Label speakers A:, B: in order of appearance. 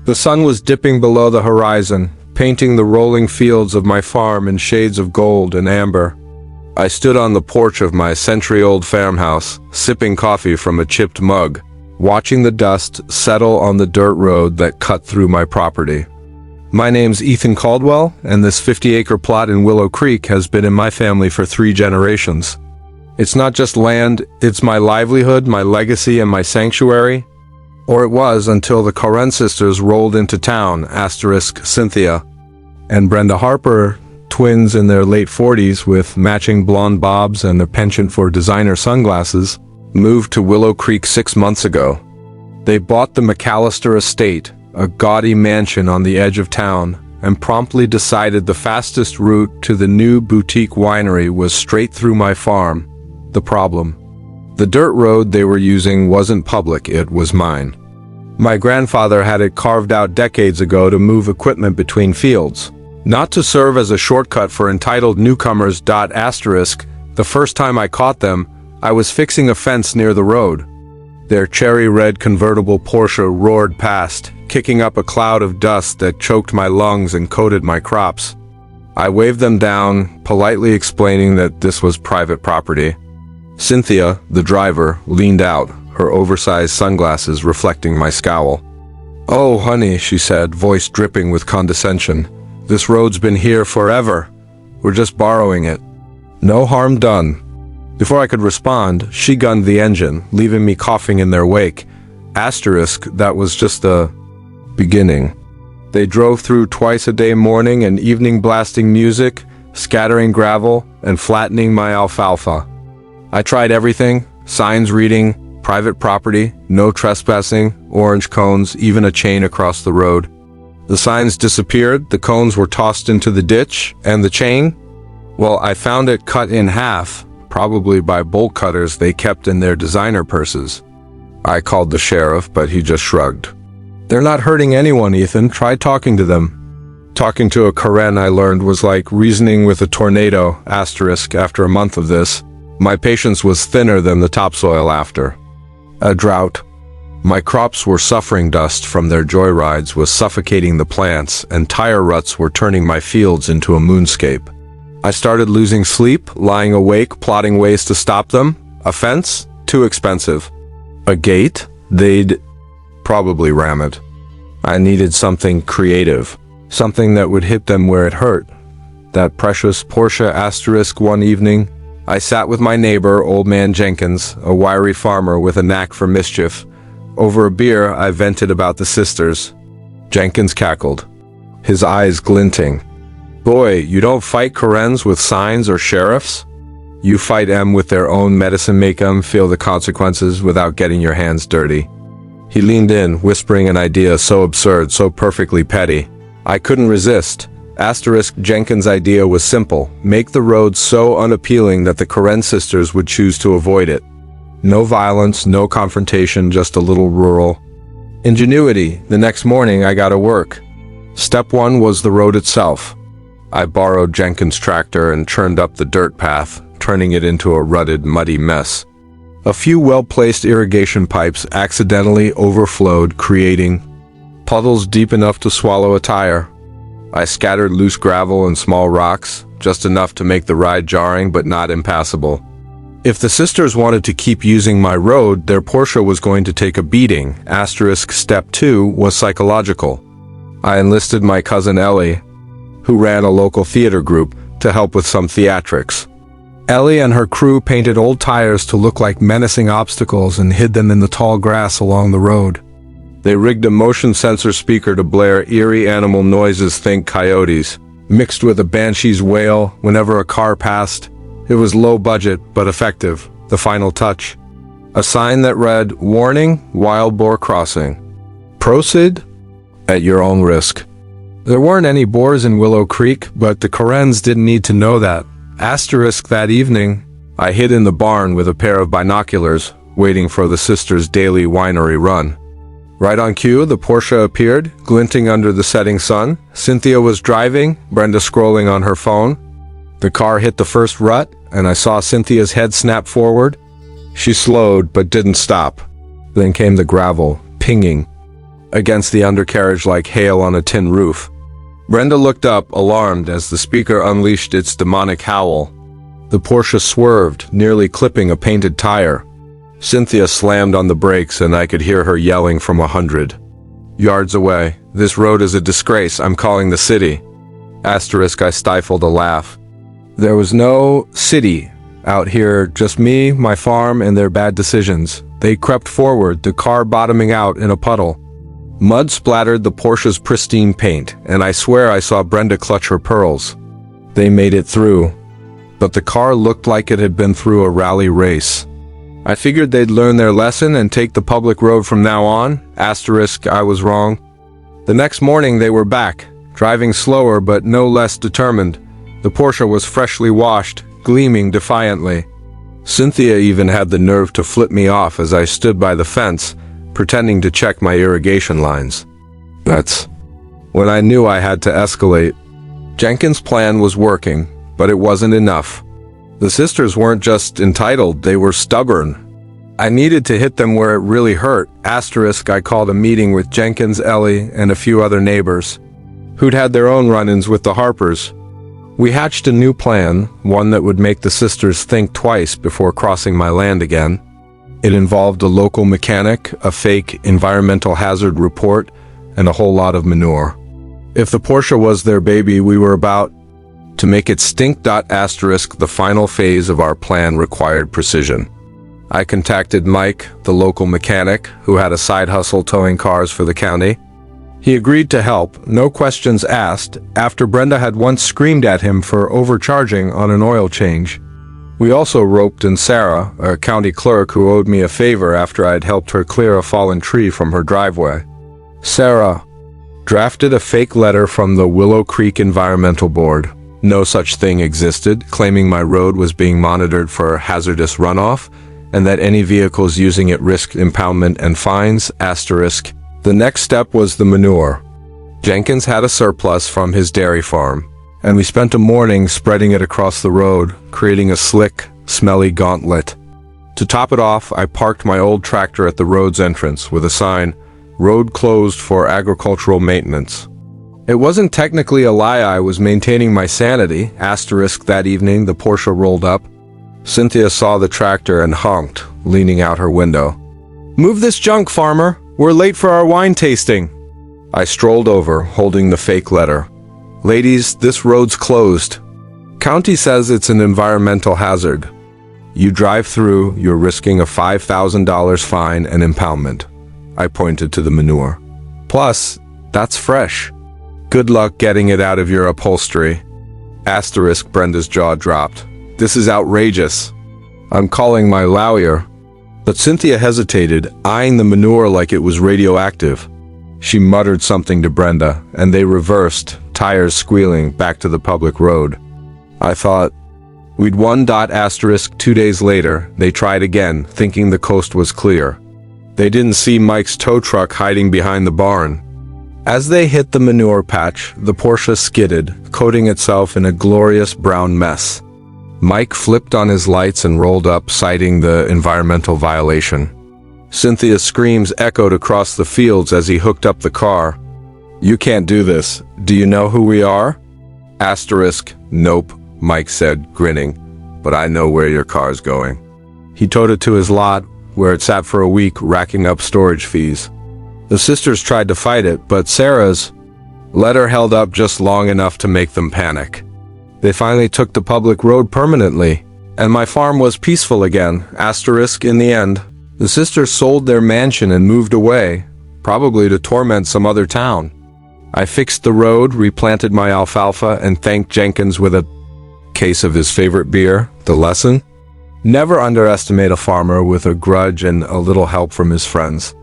A: The sun was dipping below the horizon, painting the rolling fields of my farm in shades of gold and amber. I stood on the porch of my century-old farmhouse, sipping coffee from a chipped mug, watching the dust settle on the dirt road that cut through my property. My name's Ethan Caldwell, and this 50-acre plot in Willow Creek has been in my family for 3 generations. It's not just land, it's my livelihood, my legacy, and my sanctuary. Or it was until the Coren sisters rolled into town, Cynthia and Brenda Harper, twins in their late 40s with matching blonde bobs and a penchant for designer sunglasses, moved to Willow Creek 6 months ago. They bought the McAllister estate, a gaudy mansion on the edge of town, and promptly decided the fastest route to the new boutique winery was straight through my farm. The problem: the dirt road they were using wasn't public, it was mine. My grandfather had it carved out decades ago to move equipment between fields, not to serve as a shortcut for entitled newcomers. The first time I caught them, I was fixing a fence near the road. Their cherry-red convertible Porsche roared past, kicking up a cloud of dust that choked my lungs and coated my crops. I waved them down, politely explaining that this was private property. Cynthia, the driver, leaned out, her oversized sunglasses reflecting my scowl. "Oh, honey," she said, voice dripping with condescension. "This road's been here forever. We're just borrowing it. No harm done." Before I could respond, she gunned the engine, leaving me coughing in their wake. That was just the beginning. They drove through twice a day, morning and evening, blasting music, scattering gravel, and flattening my alfalfa. I tried everything: signs reading, private property, no trespassing, orange cones, even a chain across the road. The signs disappeared, the cones were tossed into the ditch, and the chain? Well, I found it cut in half, probably by bolt cutters they kept in their designer purses. I called the sheriff, but he just shrugged. "They're not hurting anyone, Ethan. Try talking to them." Talking to a Coren, I learned, was like reasoning with a tornado, after a month of this. My patience was thinner than the topsoil after a drought. My crops were suffering, dust from their joyrides was suffocating the plants, and tire ruts were turning my fields into a moonscape. I started losing sleep, lying awake, plotting ways to stop them. A fence? Too expensive. A gate? They'd probably ram it. I needed something creative, something that would hit them where it hurt. That precious Porsche one evening, I sat with my neighbor, Old Man Jenkins, a wiry farmer with a knack for mischief. Over a beer, I vented about the sisters. Jenkins cackled, his eyes glinting. "Boy, you don't fight Corens with signs or sheriffs. You fight 'em with their own medicine, make 'em feel the consequences without getting your hands dirty." He leaned in, whispering an idea so absurd, so perfectly petty. I couldn't resist. Jenkins' idea was simple: make the road so unappealing that the Coren sisters would choose to avoid it. No violence, no confrontation, just a little rural ingenuity. The next morning I got to work. Step 1 was the road itself. I borrowed Jenkins' tractor and churned up the dirt path, turning it into a rutted, muddy mess. A few well-placed irrigation pipes accidentally overflowed, creating puddles deep enough to swallow a tire. I scattered loose gravel and small rocks, just enough to make the ride jarring but not impassable. If the sisters wanted to keep using my road, their Porsche was going to take a beating. Step 2 was psychological. I enlisted my cousin Ellie, who ran a local theater group, to help with some theatrics. Ellie and her crew painted old tires to look like menacing obstacles and hid them in the tall grass along the road. They rigged a motion sensor speaker to blare eerie animal noises, think coyotes, mixed with a banshee's wail whenever a car passed. It was low budget, but effective. The final touch: a sign that read, "Warning, wild boar crossing. Proceed at your own risk." There weren't any boars in Willow Creek, but the Corens didn't need to know that. That evening, I hid in the barn with a pair of binoculars, waiting for the sisters' daily winery run. Right on cue, the Porsche appeared, glinting under the setting sun. Cynthia was driving, Brenda scrolling on her phone. The car hit the first rut, and I saw Cynthia's head snap forward. She slowed, but didn't stop. Then came the gravel, pinging. against the undercarriage like hail on a tin roof. Brenda looked up, alarmed, as the speaker unleashed its demonic howl. The Porsche swerved, nearly clipping a painted tire. Cynthia slammed on the brakes and I could hear her yelling from 100 yards away. "This road is a disgrace. I'm calling the city." Asterisk, I stifled a laugh. There was no city out here, just me, my farm, and their bad decisions. They crept forward, the car bottoming out in a puddle. Mud splattered the Porsche's pristine paint, and I swear I saw Brenda clutch her pearls. They made it through, but the car looked like it had been through a rally race. I figured they'd learn their lesson and take the public road from now on. Asterisk, I was wrong. The next morning they were back, driving slower but no less determined. The Porsche was freshly washed, gleaming defiantly. Cynthia even had the nerve to flip me off as I stood by the fence, pretending to check my irrigation lines. That's when I knew I had to escalate. Jenkins' plan was working, but it wasn't enough. The sisters weren't just entitled, they were stubborn. I needed to hit them where it really hurt. Asterisk, I called a meeting with Jenkins, Ellie, and a few other neighbors, who'd had their own run-ins with the Harpers. We hatched a new plan, one that would make the sisters think twice before crossing my land again. It involved a local mechanic, a fake environmental hazard report, and a whole lot of manure. If the Porsche was their baby, we were about to make it stink. Asterisk, the final phase of our plan required precision. I contacted Mike, the local mechanic, who had a side hustle towing cars for the county. He agreed to help, no questions asked, after Brenda had once screamed at him for overcharging on an oil change. We also roped in Sarah, a county clerk who owed me a favor after I'd helped her clear a fallen tree from her driveway. Sarah drafted a fake letter from the Willow Creek Environmental Board. No such thing existed, claiming my road was being monitored for hazardous runoff, and that any vehicles using it risked impoundment and fines. Asterisk. The next step was the manure. Jenkins had a surplus from his dairy farm, and we spent a morning spreading it across the road, creating a slick, smelly gauntlet. To top it off, I parked my old tractor at the road's entrance with a sign, "Road closed for agricultural maintenance." It wasn't technically a lie, I was maintaining my sanity. Asterisk, that evening, the Porsche rolled up. Cynthia saw the tractor and honked, leaning out her window. "Move this junk, farmer! We're late for our wine tasting." I strolled over, holding the fake letter. "Ladies, this road's closed. County says it's an environmental hazard. You drive through, you're risking a $5,000 fine and impoundment." I pointed to the manure. "Plus, that's fresh. Good luck getting it out of your upholstery." Asterisk, Brenda's jaw dropped. "This is outrageous. I'm calling my lawyer." But Cynthia hesitated, eyeing the manure like it was radioactive. She muttered something to Brenda, and they reversed, tires squealing, back to the public road. I thought, we'd won. Asterisk, 2 days later, they tried again, thinking the coast was clear. They didn't see Mike's tow truck hiding behind the barn. As they hit the manure patch, the Porsche skidded, coating itself in a glorious brown mess. Mike flipped on his lights and rolled up, citing the environmental violation. Cynthia's screams echoed across the fields as he hooked up the car. "You can't do this. Do you know who we are?" Asterisk, "Nope," Mike said, grinning, "but I know where your car's going." He towed it to his lot, where it sat for a week, racking up storage fees. The sisters tried to fight it, but Sarah's letter held up just long enough to make them panic. They finally took the public road permanently, and my farm was peaceful again. Asterisk, in the end, the sisters sold their mansion and moved away, probably to torment some other town. I fixed the road, replanted my alfalfa, and thanked Jenkins with a case of his favorite beer. The lesson? Never underestimate a farmer with a grudge and a little help from his friends.